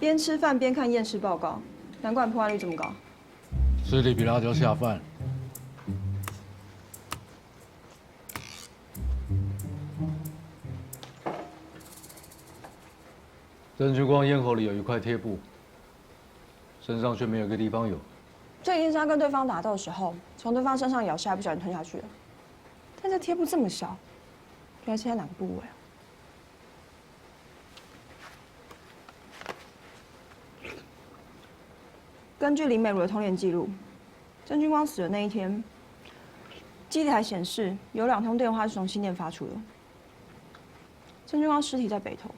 边吃饭边看验尸报告，难怪破案率这么高。吃里比辣椒下饭。郑军光咽喉里有一块贴布，身上却没有一个地方有。这一定是他跟对方打斗的时候，从对方身上咬下来，不小心吞下去的。但这贴布这么小，原来是在哪个部位啊？ 根据林美如的通联记录，郑军光死的那一天，机台显示有2通电话是从新店发出的。郑军光尸体在北投，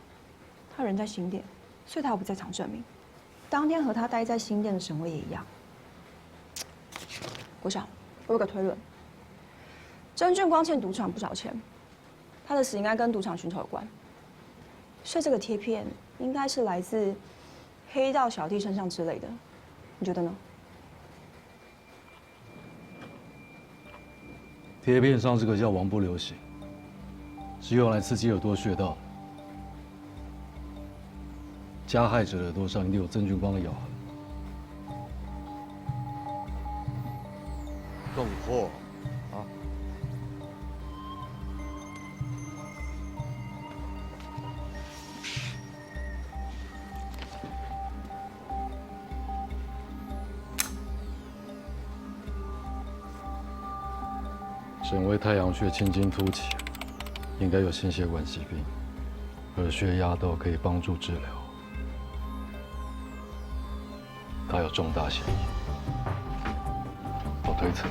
他人在新店，所以他有不在场证明。当天和他待在新店的沈威也一样。国小，我有个推论：郑俊光欠赌场不少钱，他的死应该跟赌场寻仇有关，所以这个贴片应该是来自黑道小弟身上之类的。 你觉得呢？贴片上这个叫王不留血，是用来刺激耳朵穴道的。加害者的耳朵上一定有郑俊光的咬痕。更货啊！沈威太阳穴青筋凸起，应该有心血管疾病，耳穴压到可以帮助治疗。他有重大嫌疑，我推测。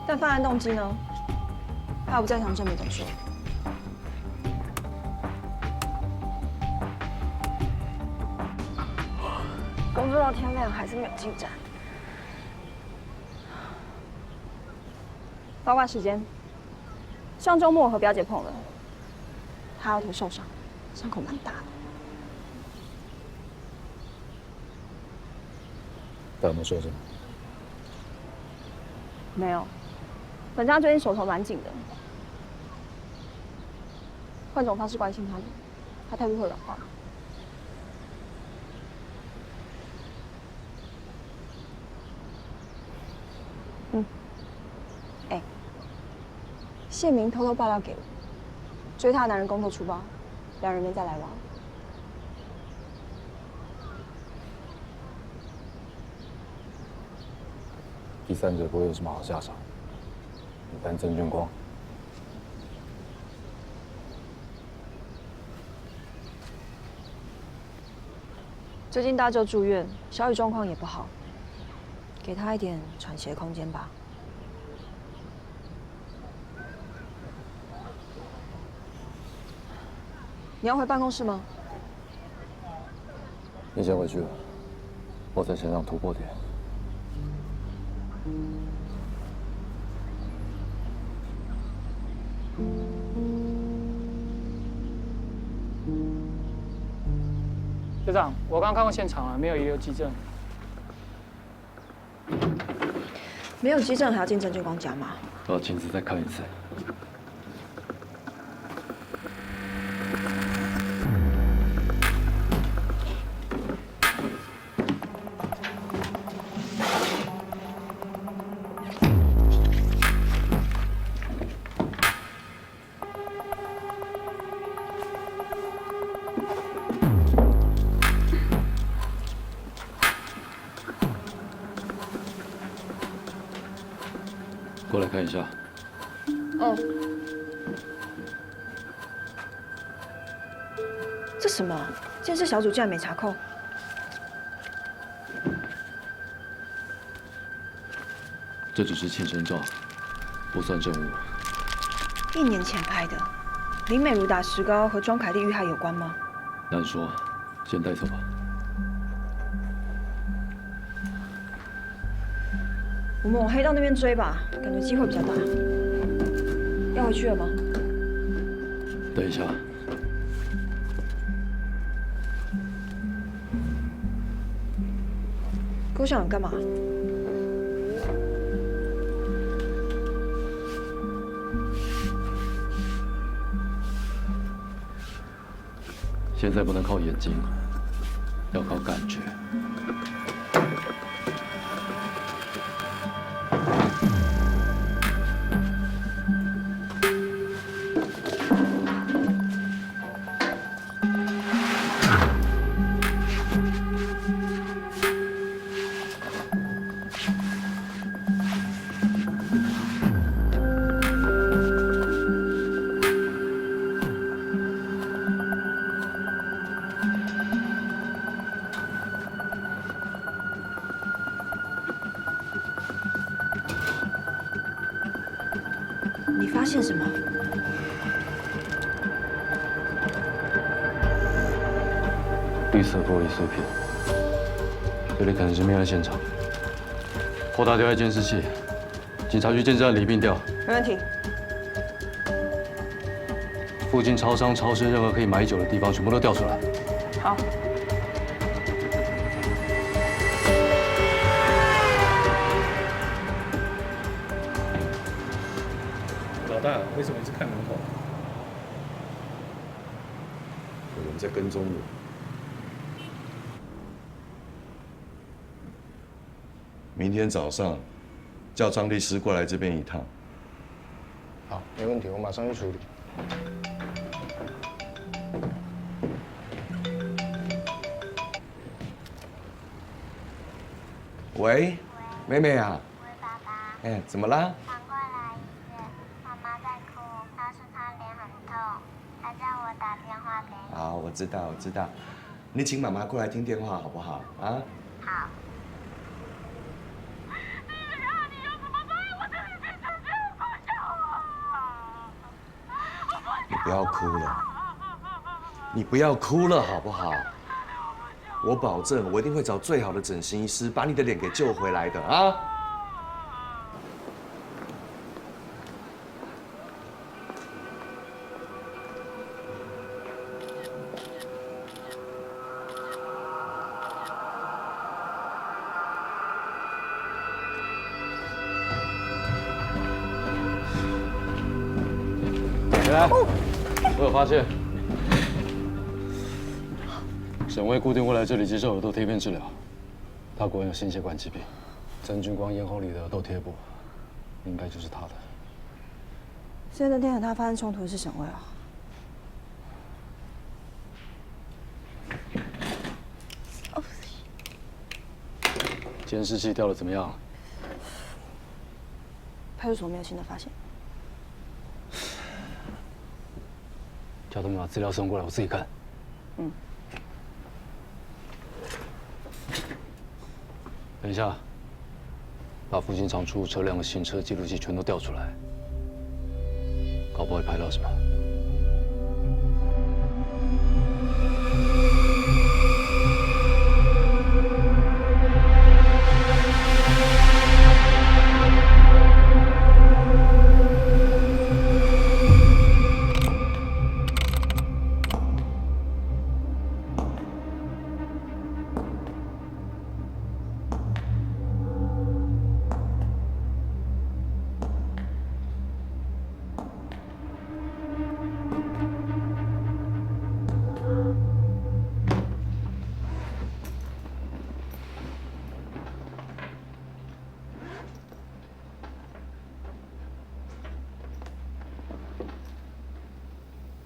但犯案动机呢？还有不在场证明怎么说？工作到天亮还是没有进展。报告时间，上周末我和表姐碰了，她额头受伤，伤口蛮大的。他有没有受伤？没有，本家最近手头蛮紧的，换种方式关心他们，他态度会软化。 谢明偷偷爆料给我，追他的男人工作出包，2人没再来往。第三者不会有什么好下场。你看郑俊光，最近大舅住院，小雨状况也不好，给他一点喘息的空间吧。 你要回办公室吗？你先回去了，我在线上突破点。学长，我刚看过现场了，没有遗留急症。没有急诊还要进郑俊光家吗？我要亲自再看一次。 过来看一下。哦。这什么？监视小组竟然没查扣？这只是庆生照，不算证物。 1年前拍的，林美如打石膏和庄凯丽遇害有关吗？难说，先带走吧。我们往黑道那边追吧，感觉机会比较大。要回去了吗？等一下。郭校长干嘛？现在不能靠眼睛，要靠感觉。你发现什么？绿色玻璃碎片，这里可能是命案现场。扩大调阅监视器，警察局建站里一并调。没问题。附近超商、超市，任何可以买酒的地方，全部都调出来。好。老大，为什么一直看门口？有人在跟踪我。明天早上叫张律师过来这边一趟。好，没问题，我马上去处理。喂，妹妹啊。喂，爸爸。哎，怎么啦？赶快来医院，妈妈在哭，她说她脸很痛，她叫我打电话给你。好，我知道，我知道。你请妈妈过来听电话好不好？啊？好。你不要哭了，你不要哭了好不好？我保证，我一定会找最好的整形医师，把你的脸给救回来的啊！起来！我有发现，沈巍固定会来这里接受耳窦贴片治疗，他果然有心血管疾病。曾军光咽喉里的耳窦贴布，应该就是他的。所以那天和他发生冲突的是沈巍啊？监视器调的怎么样？派出所没有新的发现。叫他们把资料送过来，我自己看。嗯。等一下，把附近常出入车辆的行车记录器全都调出来，搞不好会拍到什么。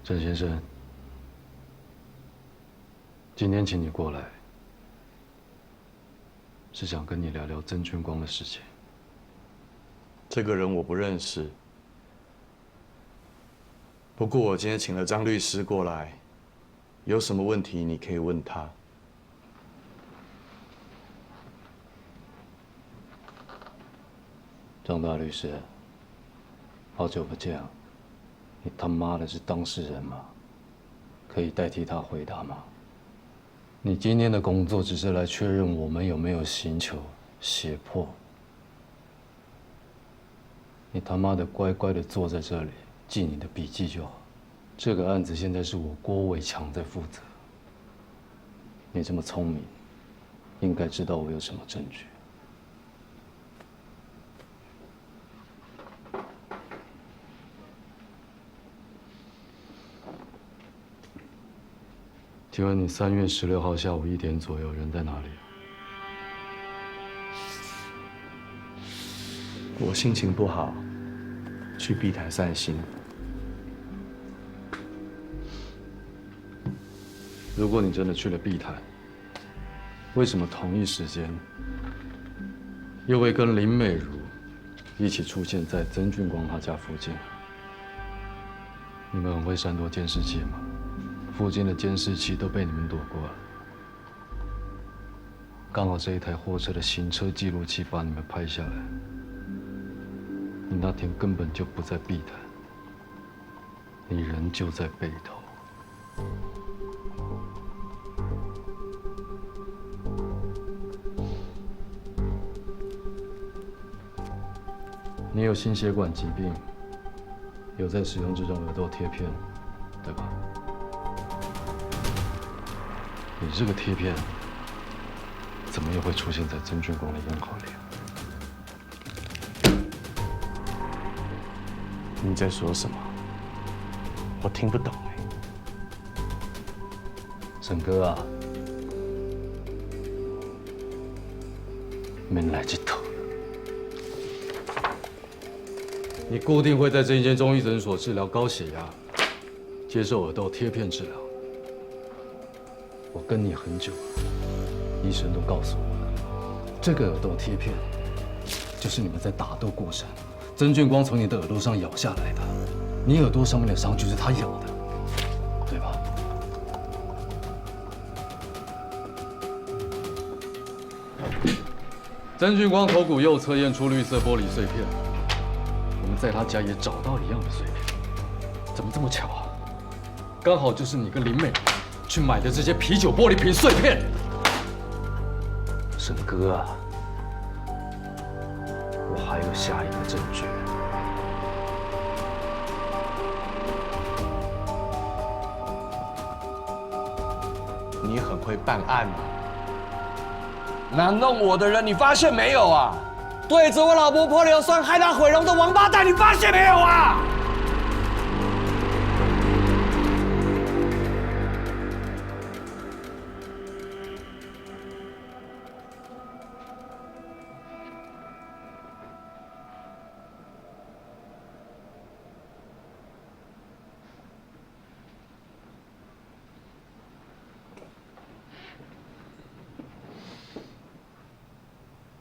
郑先生，今天请你过来，是想跟你聊聊曾军光的事情。这个人我不认识，不过我今天请了张律师过来，有什么问题你可以问他。张大律师，好久不见啊！你他妈的是当事人吗？可以代替他回答吗？你今天的工作只是来确认我们有没有刑求胁迫。你他妈的乖乖的坐在这里记你的笔记就好。这个案子现在是我郭伟强在负责。你这么聪明，应该知道我有什么证据。请问你3月16号下午1点左右人在哪里？我心情不好，去碧台散心。如果你真的去了碧台，为什么同一时间又会跟林美如一起出现在曾俊光他家附近？你们很会闪躲监视器吗？附近的监视器都被你们躲过了。刚好这一台货车的行车记录器把你们拍下来。你那天根本就不在碧台，你人就在北投。你有心血管疾病，有在使用这种耳窦贴片，对吧？你这个贴片怎么又会出现在曾俊光的烟号里？你在说什么？我听不懂哎。沈哥啊，免来这套了。你固定会在这一间中医诊所治疗高血压，接受耳窦贴片治疗。我跟你很久了，医生都告诉我了，这个耳窦贴片就是你们在打斗过程，曾俊光从你的耳朵上咬下来的，你耳朵上面的伤就是他咬的，对吧？曾俊光头骨右侧验出绿色玻璃碎片，我们在他家也找到一样的碎片，怎么这么巧啊？刚好就是你跟林美去买的这些啤酒玻璃瓶碎片。沈哥啊，我还有下一个证据。你很会办案啊！那弄我的人你发现没有啊？对着我老婆泼硫酸害她毁容的王八蛋，你发现没有啊？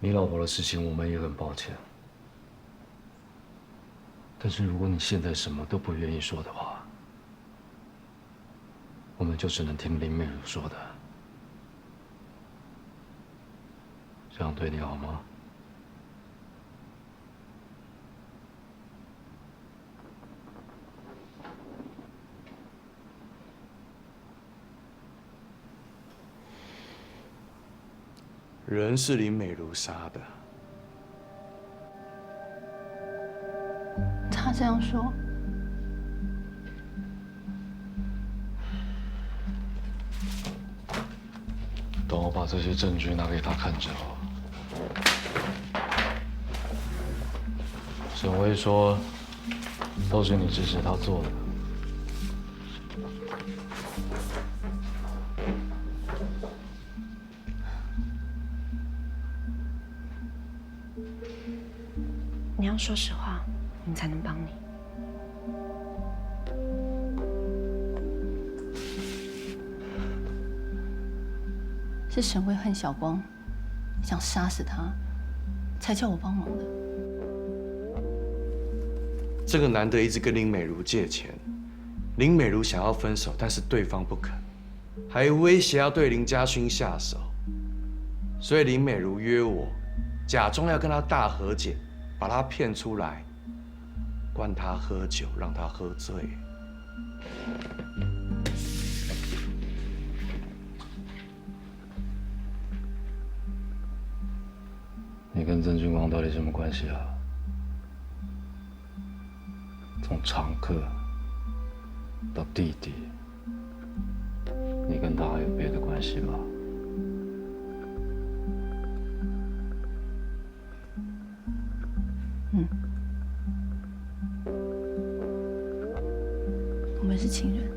你老婆的事情，我们也很抱歉。但是如果你现在什么都不愿意说的话，我们就只能听林美如说的。这样对你好吗？人是林美如杀的，他这样说，等我把这些证据拿给他看之后，沈巍说都是你支持他做的。你要说实话，我们才能帮你。是沈巍恨小光，想杀死他，才叫我帮忙的。这个男的一直跟林美如借钱，林美如想要分手，但是对方不肯，还威胁要对林家勋下手，所以林美如约我，假装要跟他大和解，把他骗出来，灌他喝酒，让他喝醉。你跟曾俊光到底什么关系啊？从常客到弟弟，你跟他还有别的关系吗？我们是情人。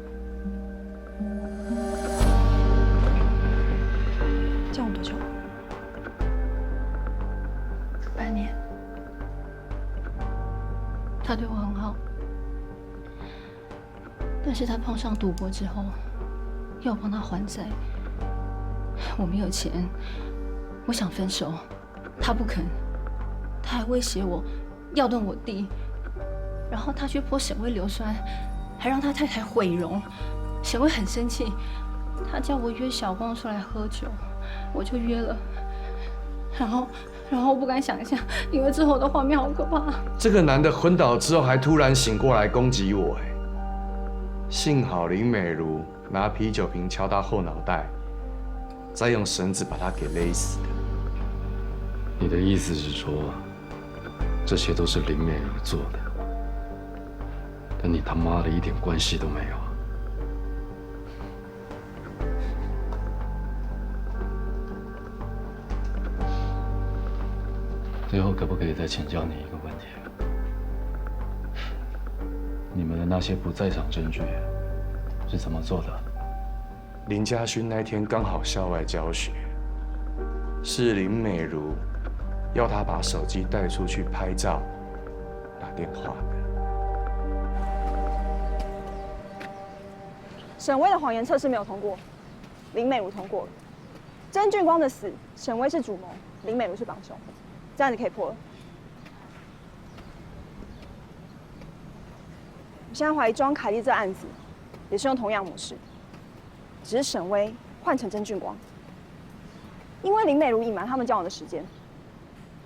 他对我很好，但是他碰上赌博之后，要我帮他还债。我没有钱，我想分手，他不肯，他还威胁我要动我弟，然后他去泼沈巍硫酸，还让他太太毁容。沈巍很生气，他叫我约小光出来喝酒，我就约了。然后我不敢想象，因为之后的画面好可怕。这个男的昏倒之后还突然醒过来攻击我，幸好林美如拿啤酒瓶敲他后脑袋，再用绳子把他给勒死的。你的意思是说，这些都是林美如做的，跟你他妈的一点关系都没有？最后，可不可以再请教你一个问题？你们的那些不在场证据是怎么做的？林家勋那天刚好校外教学，是林美如要他把手机带出去拍照、打电话的。沈巍的谎言测试没有通过，林美如通过了。曾俊光的死，沈巍是主谋，林美如是帮凶，这样子可以破了。我现在怀疑庄凯丽这案子也是用同样模式，只是沈巍换成曾俊光，因为林美如隐瞒他们交往的时间，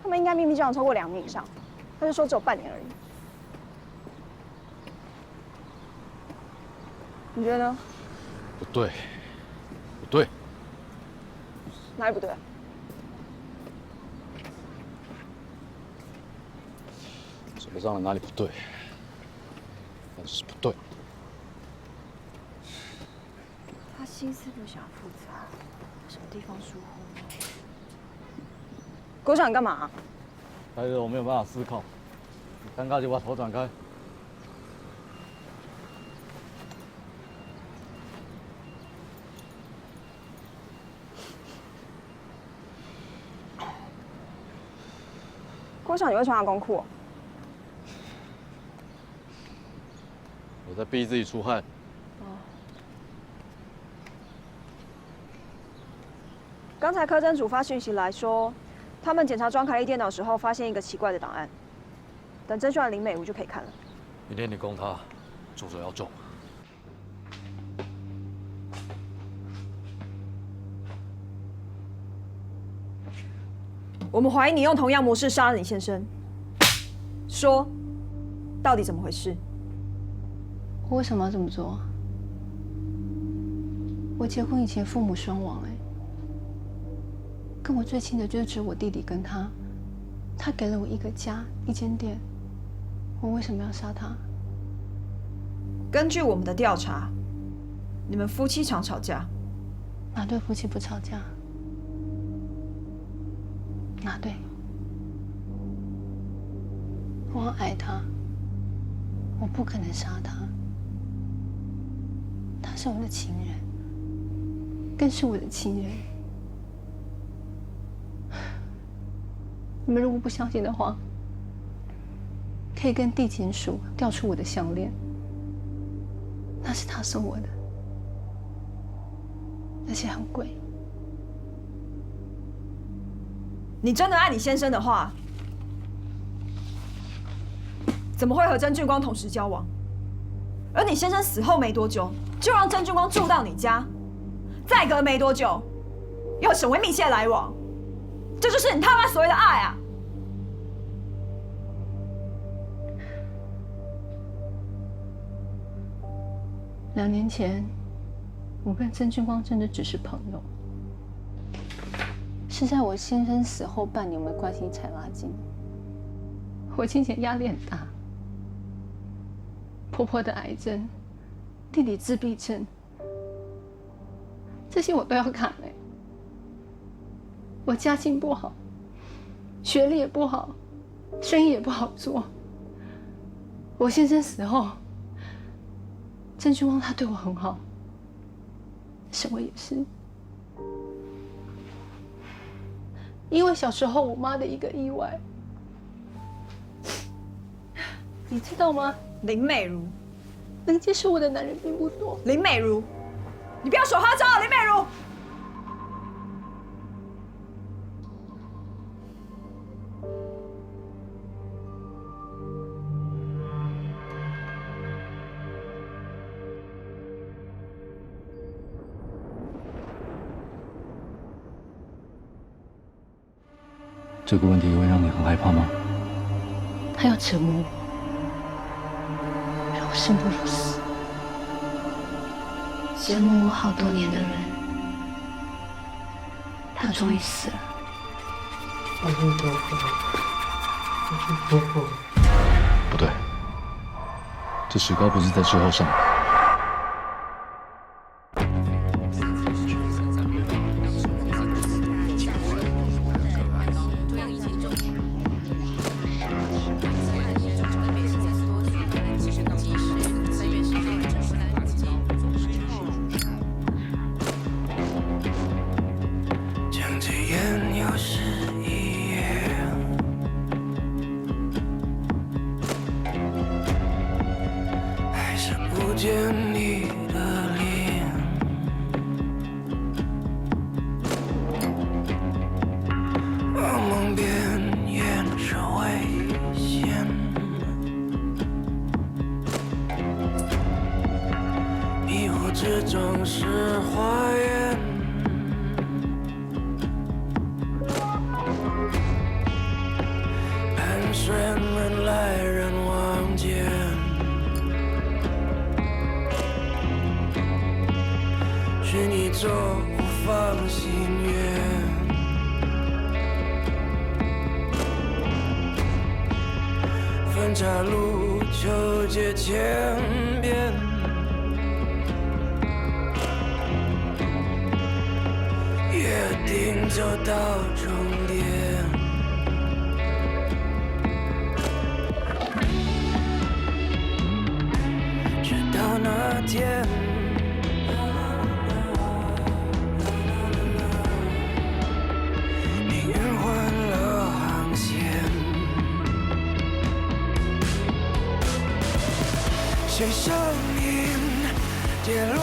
他们应该秘密交往超过2年以上，他就说只有半年而已。你觉得呢？不对，不对，哪里不对？说不上来哪里不对，但是不对。他心思不想复杂，什么地方疏忽？国长，你干嘛？待着我没有办法思考，尴尬就把头转开。国长，你会穿阿公裤？我在逼自己出汗。刚才柯侦组发讯息来说，他们检查庄凯丽电脑的时候，发现一个奇怪的档案。等侦讯完林美如就可以看了。明天你攻他，住手要重。我们怀疑你用同样模式杀了李先生。说，到底怎么回事？我为什么要这么做？我结婚以前父母双亡，跟我最亲的就只有我弟弟跟他，他给了我一个家，一间店，我为什么要杀他？根据我们的调查，你们夫妻常吵架。哪对夫妻不吵架？哪对？我很爱他，我不可能杀他。他是我的情人，更是我的亲人。你们如果不相信的话，可以跟地检署调出我的项链，那是他送我的，而且很贵。你真的爱你先生的话，怎么会和曾俊光同时交往？而你先生死后没多久，就让曾俊光住到你家，再隔没多久，又和沈巍密切来往，这就是你他妈所谓的爱啊！2年前，我跟曾俊光真的只是朋友，是在我先生死后半年，我们关系才拉近。我金钱压力很大，婆婆的癌症，弟弟自闭症，这些我都要扛我家境不好，学历也不好，生意也不好做。我先生死后，曾俊光他对我很好，沈巍也是。因为小时候我妈的一个意外，你知道吗？林美如，能接受我的男人并不多。林美如，你不要耍花招，林美如。这个问题会让你很害怕吗？他要折磨我，让我生不如死。折磨我好多年的人，他终于死了。不对，这石膏不是在之后上的。将这烟又是一夜，还是不见你的脸。噩梦边沿着危险，迷雾之中是花园。伴随人来人往间，是你做无放心愿。分岔路，纠结千遍，约定走到终点。直到那天，命运换了航线，谁声音跌落